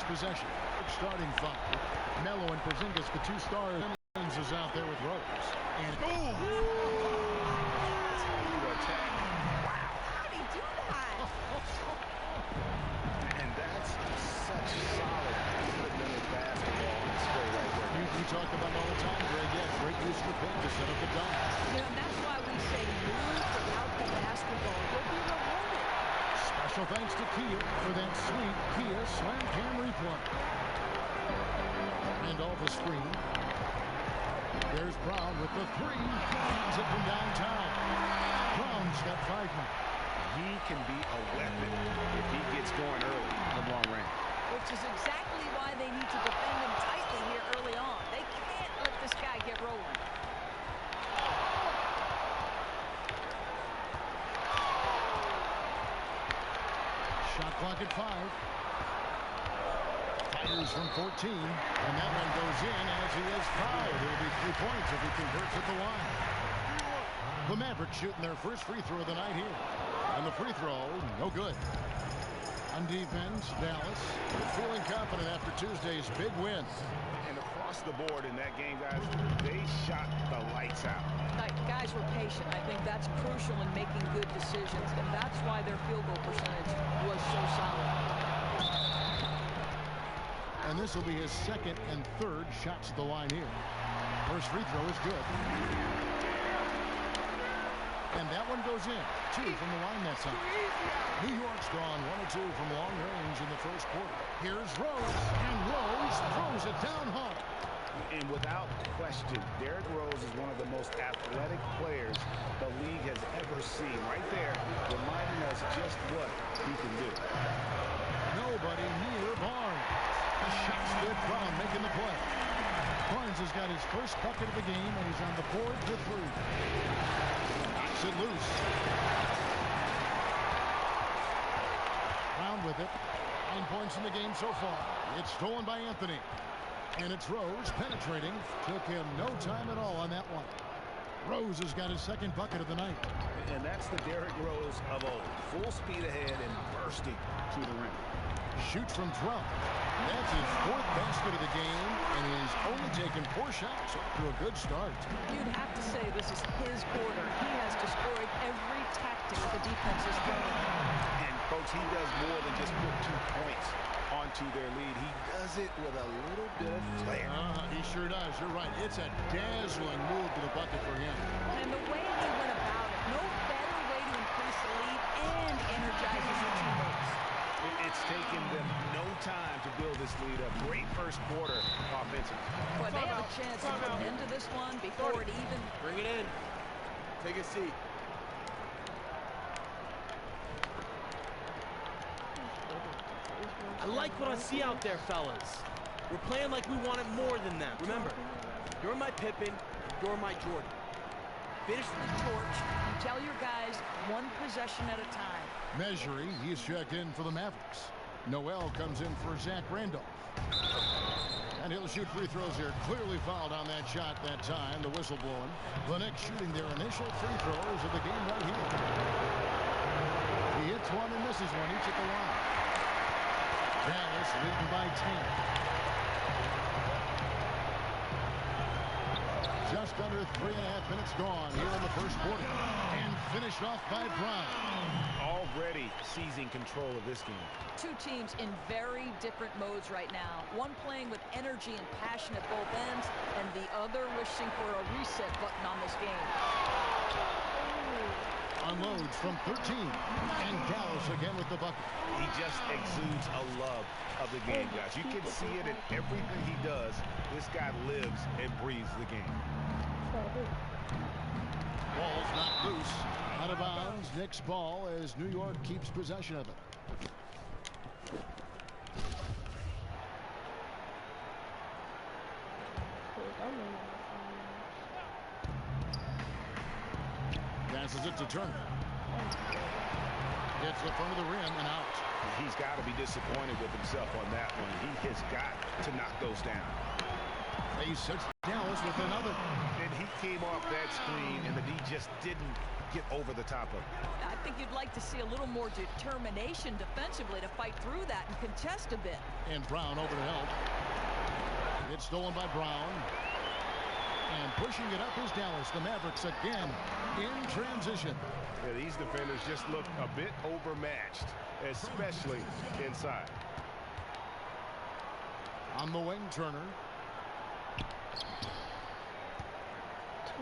first possession. Starting five. Melo and Porzingis, the two stars. Simmons is out there with Rose. And Wow. How did he do that? And that's such solid fundamental basketball on display right there. you talk about all the time, Greg. Yeah, great use of the pick to set up the dunk. That's why we say move without the basketball. You'll be rewarded. Special thanks to Kia for that sweet Kia Slam Cam replay. And off the screen. There's Brown with the three. Finds it from downtown. Brown's got 5 points. He can be a weapon if he gets going early in the long range. Which is exactly why they need to defend him tightly here early on. They can't let this guy get rolling. Shot clock at 5. Fires from 14, and that one goes in as he has fouled. It'll be 3 points if he converts at the line. The Mavericks shooting their first free throw of the night here. And the free throw, no good. On defense, Dallas feeling confident after Tuesday's big win. And across the board in that game, guys, they shot the lights out. Guys were patient. I think that's crucial in making good decisions, and that's why their field goal percentage was so solid. And this will be his second and third shots at the line here. First free throw is good. And that one goes in. 2 from the line that time. New York's gone 1 or 2 from long range in the first quarter. Here's Rose, and Rose throws it down hard. And without question, Derrick Rose is one of the most athletic players the league has ever seen. Right there, reminding us just what he can do. Nobody near Barnes. The shot's good. Brown making the play. Barnes has got his first bucket of the game, and he's on the board for 3. Knocks it loose. Brown with it. 9 points in the game so far. It's stolen by Anthony. And it's Rose penetrating. Took him no time at all on that one. Rose has got his second bucket of the night. And that's the Derrick Rose of old. Full speed ahead and bursting to the rim. Shoots from Trump. That's his 4th basket of the game, and he's only taken 4 shots to a good start. You'd have to say this is his quarter. He has destroyed every tactic the defense has thrown. And, folks, he does more than just put 2 points onto their lead. He does it with a little bit of flair. He sure does. You're right. It's a dazzling move to the bucket for him. And the way he went about it, no better way to increase the lead and energizes your teammates. It's taken them no time to build this lead up. Great first quarter offensively. Boy, they have a chance to put an end to this one before it even... Bring it in. Take a seat. I like what I see out there, fellas. We're playing like we wanted more than them. Remember, you're my Pippen, you're my Jordan. Finish the torch. You tell your guys 1 possession at a time. Measuring, he's checked in for the Mavericks. Noel comes in for Zach Randolph. And he'll shoot free throws here. Clearly fouled on that shot that time. The whistle blowing. The Knicks shooting their initial free throws of the game right here. He hits one and misses one each at the line. Dallas leading by 10. Just under 3.5 minutes gone here in the first quarter. And finished off by Brown. Already seizing control of this game. 2 teams in very different modes right now. One playing with energy and passion at both ends, and the other wishing for a reset button on this game. Unloads from 13. And Dallas again with the bucket. He just exudes a love of the game, guys. You can see it in everything he does. This guy lives and breathes the game. Ball's not loose. Out of bounds. Knicks ball as New York keeps possession of it. Passes it to Turner. Gets the front of the rim and out. He's got to be disappointed with himself on that one. He has got to knock those down. They sets Dallas with another. And he came off that screen, and the D just didn't get over the top of it. I think you'd like to see a little more determination defensively to fight through that and contest a bit. And Brown over to help. It's stolen by Brown. And pushing it up is Dallas. The Mavericks again in transition. Yeah, these defenders just look a bit overmatched, especially inside. On the wing, Turner.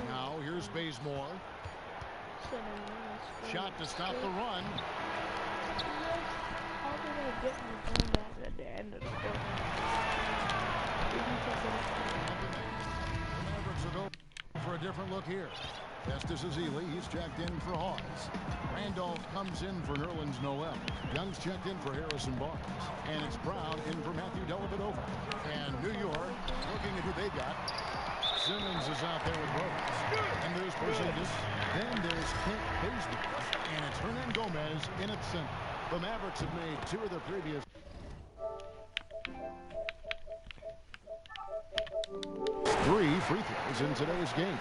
Now here's Bazemore. Shot to stop the run. How did I get my phone back at the end of the quarter? The Mavericks will go for a different look here. Estes Ezeli, he's checked in for Hawes. Randolph comes in for Nerlens Noel. Young's checked in for Harrison Barnes. And it's Brown in for Matthew Dellavedova. And New York, looking at who they got. Simmons is out there with Rose. And there's Porzingis. Then there's Kent Bazemore. And it's Hernan Gomez in at center. The Mavericks have made 2 of their previous 3 free throws in today's game.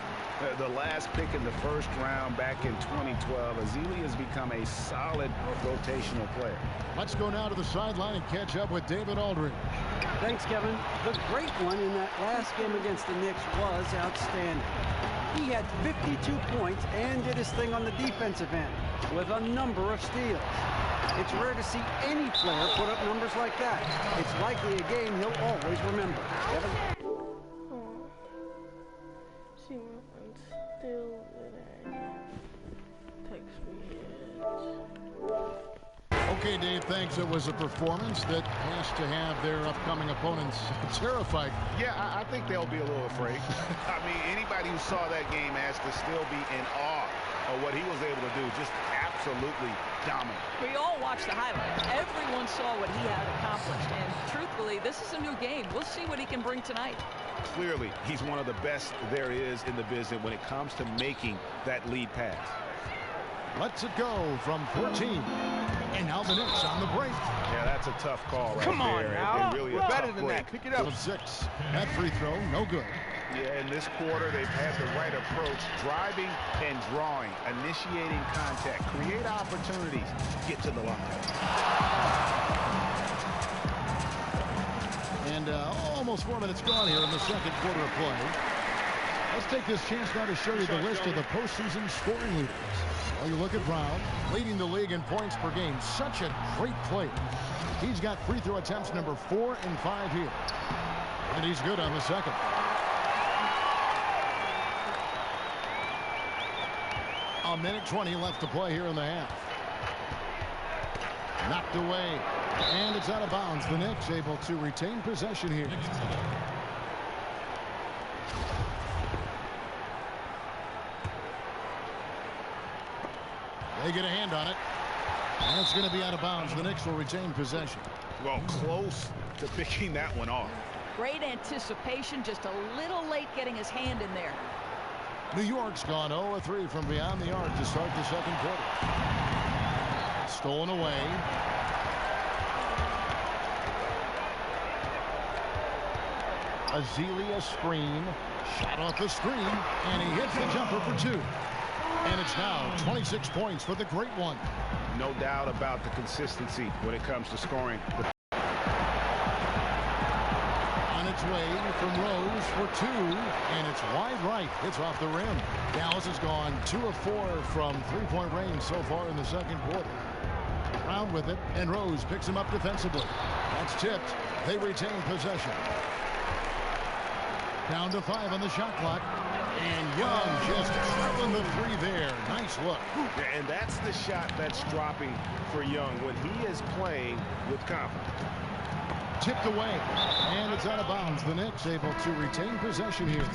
The last pick in the first round back in 2012, Ezeli has become a solid rotational player. Let's go now to the sideline and catch up with David Aldridge. Thanks, Kevin. The great one in that last game against the Knicks was outstanding. He had 52 points and did his thing on the defensive end with a number of steals. It's rare to see any player put up numbers like that. It's likely a game he'll always remember. Kevin? See my friends still text me yet. Okay, Dave, thanks. It was a performance that has to have their upcoming opponents terrified. Yeah, I think they'll be a little afraid. I mean, anybody who saw that game has to still be in awe of what he was able to do. Just absolutely dominant. We all watched the highlights. Everyone saw what he had accomplished. And truthfully, this is a new game. We'll see what he can bring tonight. Clearly, he's one of the best there is in the business when it comes to making that lead pass. Lets it go from 14. And now the Knicks on the break. Yeah, that's a tough call right Come on there. now. And really a Better tough than break. that. Pick it up. 6. That free throw, no good. Yeah, in this quarter, they've had the right approach, driving and drawing, initiating contact, create opportunities, get to the line. And almost 4 minutes gone here in the second quarter of play. Let's take this chance now to show you the list of the postseason scoring leaders. Well, you look at Brown, leading the league in points per game. Such a great player. He's got free throw attempts number 4 and 5 here. And he's good on the second. A minute 20 left to play here in the half. Knocked away. And it's out of bounds. The Knicks able to retain possession here. They get a hand on it. And it's going to be out of bounds. The Knicks will retain possession. Well, close to picking that one off. Great anticipation, just a little late getting his hand in there. New York's gone 0-3 from beyond the arc to start the second quarter. Stolen away. Ezeli screen. Shot off the screen. And he hits the jumper for 2. And it's now 26 points for the great one. No doubt about the consistency when it comes to scoring. On its way from Rose for 2. And it's wide right. Hits off the rim. Dallas has gone 2 of 4 from three-point range so far in the second quarter. Brown with it. And Rose picks him up defensively. That's tipped. They retain possession. Down to 5 on the shot clock. And Young just trailing the 3 there. Nice look. And that's the shot that's dropping for Young when he is playing with confidence. Tipped away. And it's out of bounds. The Knicks able to retain possession here.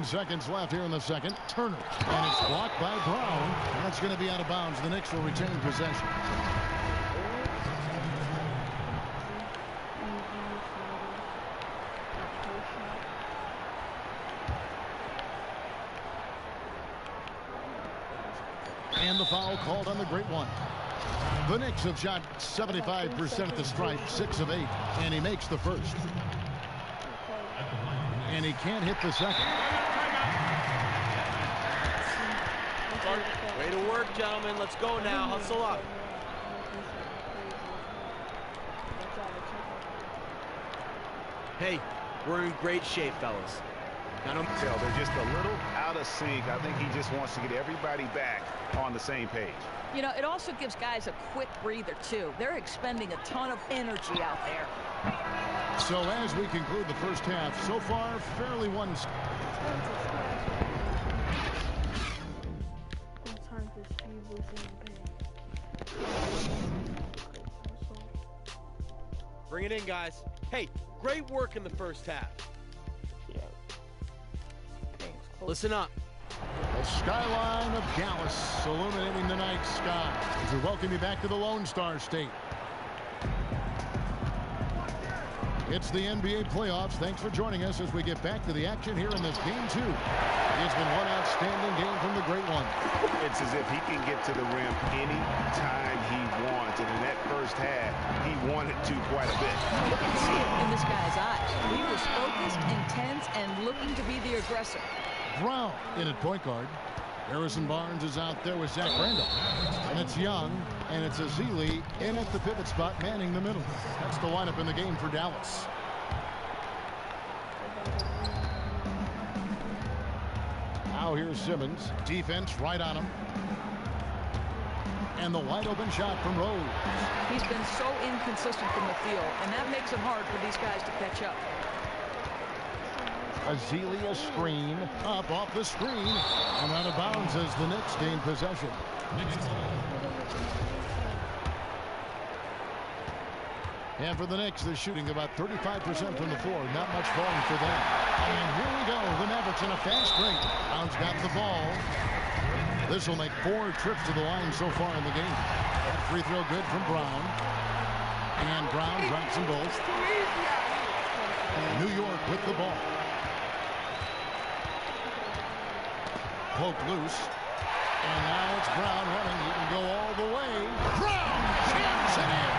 Seconds left here in the second. Turner. And it's blocked by Brown. That's going to be out of bounds. The Knicks will retain possession. And the foul called on the great one. The Knicks have shot 75% at the stripe, 6 of 8, and he makes the first. And he can't hit the second. Way to work, gentlemen. Let's go now. Hustle up. Hey, we're in great shape, fellas. They're just a little out of sync. I think he just wants to get everybody back on the same page. You know, it also gives guys a quick breather, too. They're expending a ton of energy out there. So as we conclude the first half, so far, fairly one. Bring it in, guys. Hey, great work in the first half. Listen up. The skyline of Dallas illuminating the night sky as we welcome you back to the Lone Star State. It's the NBA playoffs. Thanks for joining us as we get back to the action here in this game 2. It's been one outstanding game from the great one. It's as if he can get to the rim any time he wants. And in that first half, he wanted to quite a bit. You can see it in this guy's eyes. He was focused, intense, and looking to be the aggressor. Brown in at point guard. Harrison Barnes is out there with Zach Randolph. And it's Young, and it's Azili in at the pivot spot, manning the middle. That's the lineup in the game for Dallas. Now here's Simmons. Defense right on him. And the wide open shot from Rose. He's been so inconsistent from the field, and that makes it hard for these guys to catch up. Azili a screen, up off the screen, and out of bounds as the Knicks gain possession. And for the Knicks, they're shooting about 35% from the floor. Not much falling for them. And here we go. The Mavericks in a fast break. Brown's got the ball. This will make 4 trips to the line so far in the game. That free throw good from Brown. And Brown drops them both. New York with the ball. Poke loose. And now it's Brown running. He can go all the way. Brown jams it in.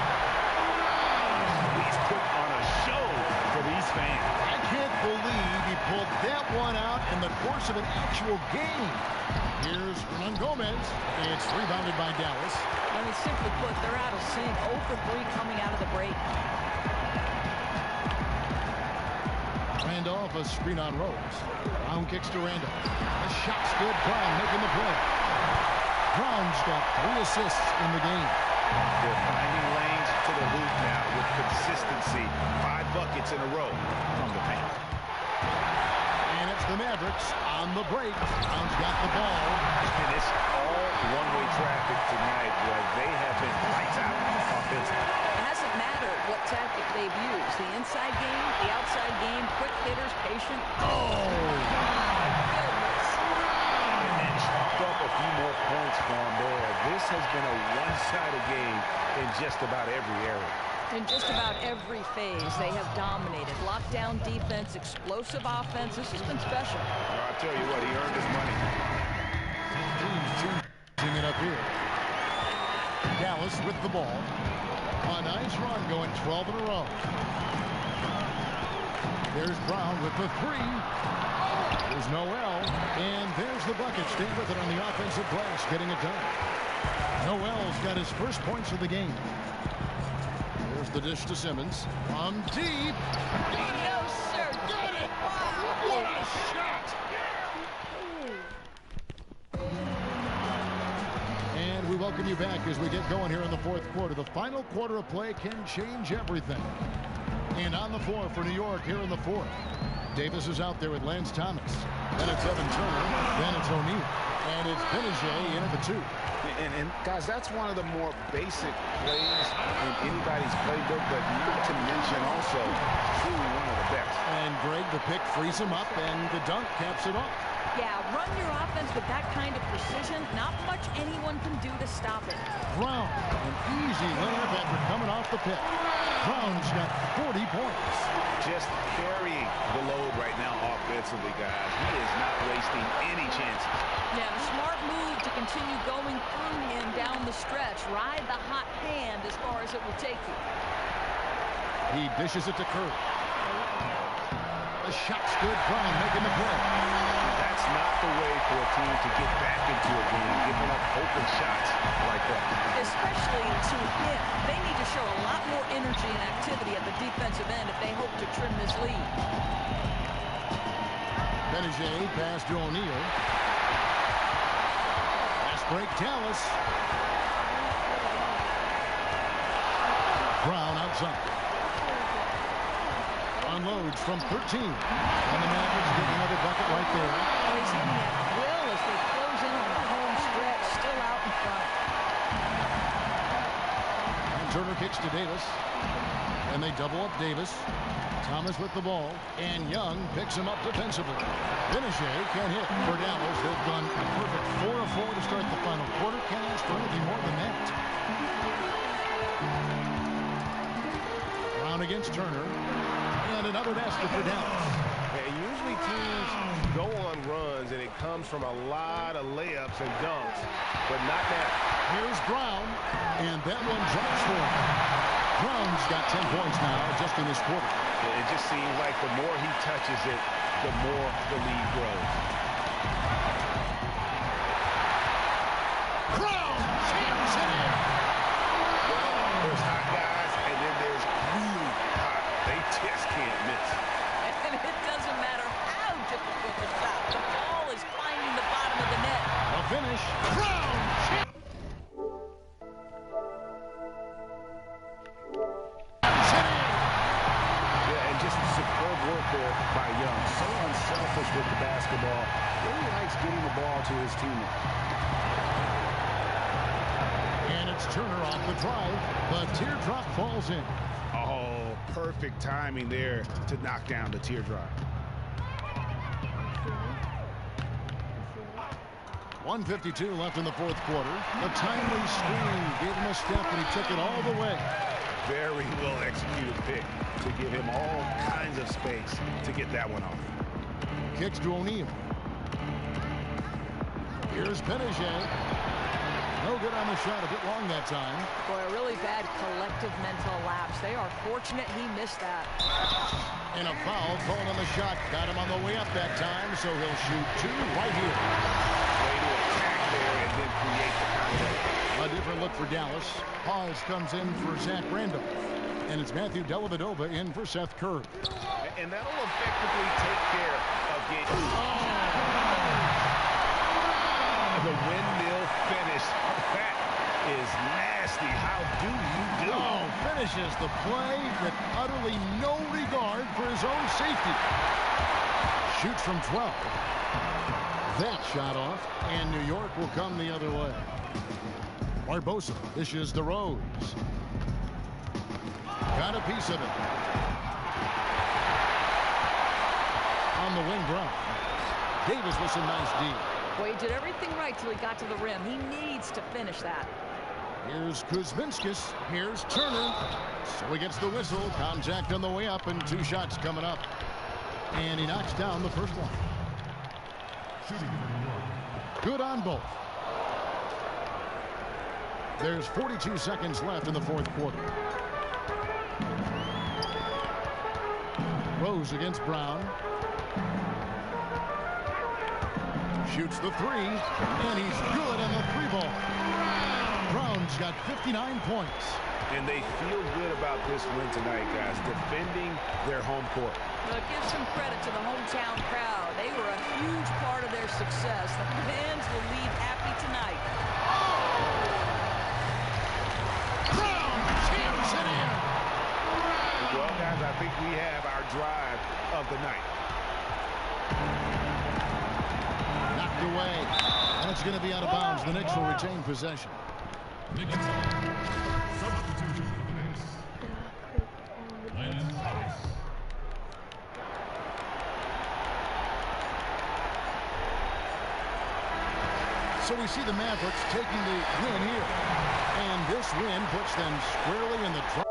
He's put on a show for these fans. I can't believe he pulled that one out in the course of an actual game. Here's Hernan Gomez. It's rebounded by Dallas. I mean, simply put, they're out of sync. 0 for 3 coming out of the break. Randolph, a screen on Rose. Brown kicks to Randolph. The shot's good. Brown making the play. Brown's got 3 assists in the game. They're finding lanes to the hoop now with consistency. 5 buckets in a row from the paint. And it's the Mavericks on the break. Brown's got the ball. And it's all one-way traffic tonight, boy. They have been lights out offensively. It hasn't mattered what tactic they've used. The inside game, the outside game, quick hitters, patient. And then chalked up a few more points for them there. This has been a one-sided game in just about every area. In just about every phase, they have dominated. Lockdown defense, explosive offense. This has been special. Well, I'll tell you what, he earned his money. Team it up here. Dallas with the ball. A nice run going 12 in a row. There's Brown with the 3. There's Noel. And there's the bucket. Stay with it on the offensive glass, getting it done. Noel's got his first points of the game. There's the dish to Simmons. From deep. Got it! No, sir. Got it! What a shot! And we welcome you back as we get going here in the 4th quarter. The final quarter of play can change everything. And on the floor for New York here in the 4th. Davis is out there with Lance Thomas. Then it's Evan Turner. Then it's O'Neal. And it's Benajay in at the 2. And guys, that's one of the more basic plays in anybody's playbook, but not to mention also truly one of the best. And Greg, the pick frees him up, and the dunk caps it off. Yeah, run your offense with that kind of precision. Not much anyone can do to stop it. Brown, an easy layup after coming off the pick. Brown's got 40 points. Just carrying the load right now offensively, guys. He is not wasting any chances. Yeah, a smart move to continue going through him down the stretch. Ride the hot hand as far as it will take you. He dishes it to Curry. The shot's good. Brown making the play. That's not the way for a team to get back into a game, giving up open shots like that. Especially to him. They need to show a lot more energy and activity at the defensive end if they hope to trim this lead. Benajay pass to O'Neal. Fast break, Dallas. Brown outside. Unloads from 13. And the Mavericks get another bucket right there. He's hitting at will as they close in on the home stretch, still out in front. And Turner kicks to Davis. And they double up Davis. Thomas with the ball. And Young picks him up defensively. Benajay can't hit for Dallas. They've gone a perfect 4 of 4 to start the final quarter. Can't ask for anything more than that. Brown against Turner. And another basket for Dallas. And usually teams go on runs and it comes from a lot of layups and dunks, but not now. Here's Brown, and that one drops for him. Brown's got 10 points now just in this quarter. It just seems like the more he touches it, the more the lead grows. Brown jams it in. Well, there's hot guys, and then there's really hot. They just can't miss. And it doesn't matter how difficult the shot. The ball is finding the bottom of the net. A finish. Brown jams it in. Yeah, and just superb work there by Young. So unselfish with the basketball. Really likes getting the ball to his teammate. And it's Turner off the drive. The teardrop falls in. Oh, perfect timing there to knock down the teardrop. 1:52 left in the fourth quarter. A timely screen gave him a step, and he took it all the way. Very well executed pick to give him all kinds of space to get that one off. Kicks to O'Neal. Here's Benajay. No good on the shot. A bit long that time. Boy, a really bad collective mental lapse. They are fortunate he missed that. And a foul called on the shot. Got him on the way up that time, so he'll shoot two right here. Way to attack there and then create the contact. A different look for Dallas. Pause comes in for Zach Randolph. And it's Matthew Dellavedova in for Seth Curry. And that'll effectively take care of getting the windmill finish. That is nasty. How do you do? Oh, finishes the play with utterly no regard for his own safety. Shoots from 12. That shot off, and New York will come the other way. Barbosa dishes to Rose. Got a piece of it. On the wing, Brown. Davis with some nice D. Boy, he did everything right till he got to the rim. He needs to finish that. Here's Kuzminskis. Here's Turner. So he gets the whistle. Contact on the way up, and two shots coming up. And he knocks down the first one. Good on both. There's 42 seconds left in the fourth quarter. Rose against Brown. Shoots the three, and he's good on the three ball. Brown's got 59 points. And they feel good about this win tonight, guys, defending their home court. Well, give some credit to the hometown crowd. They were a huge part of their success. The fans will leave happy tonight. Brown jams it in. Well, guys, I think we have our drive of the night. Knocked away, and it's going to be out of bounds. The Knicks will retain possession. So we see the Mavericks taking the win here. And this win puts them squarely in the drive.